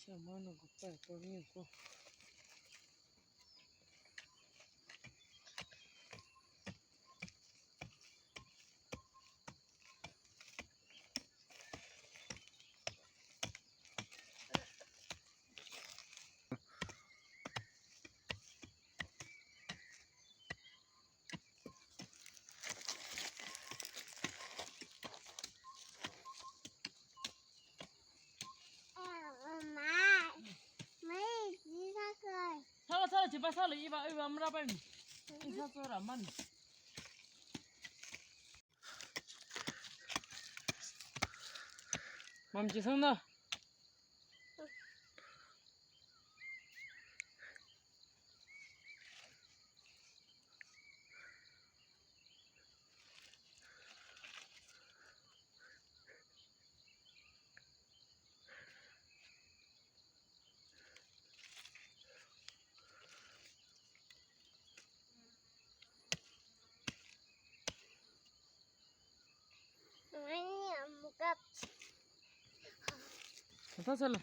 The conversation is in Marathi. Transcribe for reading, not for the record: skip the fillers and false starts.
小猫那个拜托你过。사라 제발 사라 이봐 이봐 아무라 빨리 인사 써라 만 맘지 성나 다 살라